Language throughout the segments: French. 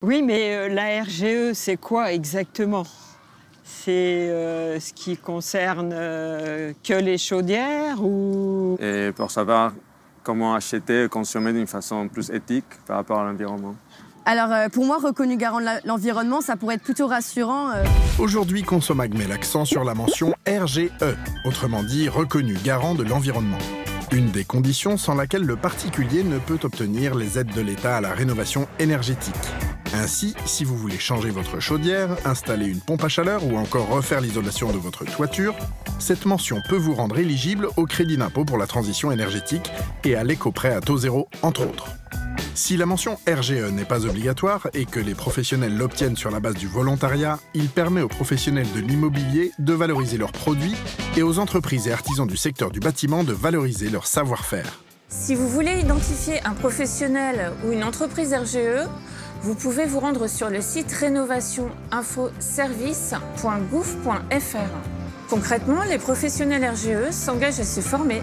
Oui, mais la RGE, c'est quoi exactement? C'est ce qui concerne que les chaudières ou... Et pour savoir comment acheter et consommer d'une façon plus éthique par rapport à l'environnement. Alors, pour moi, reconnu garant de l'environnement, ça pourrait être plutôt rassurant. Aujourd'hui, Consomag met l'accent sur la mention RGE, autrement dit reconnu garant de l'environnement. Une des conditions sans laquelle le particulier ne peut obtenir les aides de l'État à la rénovation énergétique. Ainsi, si vous voulez changer votre chaudière, installer une pompe à chaleur ou encore refaire l'isolation de votre toiture, cette mention peut vous rendre éligible au crédit d'impôt pour la transition énergétique et à l'éco-prêt à taux zéro, entre autres. Si la mention RGE n'est pas obligatoire et que les professionnels l'obtiennent sur la base du volontariat, il permet aux professionnels de l'immobilier de valoriser leurs produits et aux entreprises et artisans du secteur du bâtiment de valoriser leur savoir-faire. Si vous voulez identifier un professionnel ou une entreprise RGE, vous pouvez vous rendre sur le site rénovationinfoservice.gouv.fr. Concrètement, les professionnels RGE s'engagent à se former,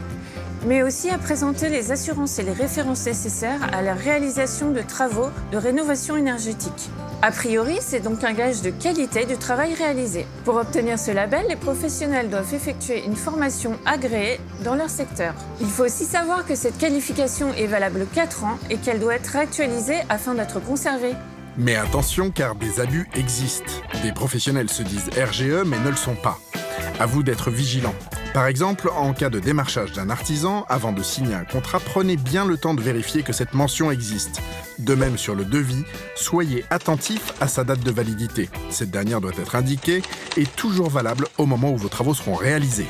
mais aussi à présenter les assurances et les références nécessaires à la réalisation de travaux de rénovation énergétique. A priori, c'est donc un gage de qualité du travail réalisé. Pour obtenir ce label, les professionnels doivent effectuer une formation agréée dans leur secteur. Il faut aussi savoir que cette qualification est valable 4 ans et qu'elle doit être actualisée afin d'être conservée. Mais attention, car des abus existent. Des professionnels se disent RGE mais ne le sont pas. À vous d'être vigilant. Par exemple, en cas de démarchage d'un artisan, avant de signer un contrat, prenez bien le temps de vérifier que cette mention existe. De même sur le devis, soyez attentif à sa date de validité. Cette dernière doit être indiquée et toujours valable au moment où vos travaux seront réalisés.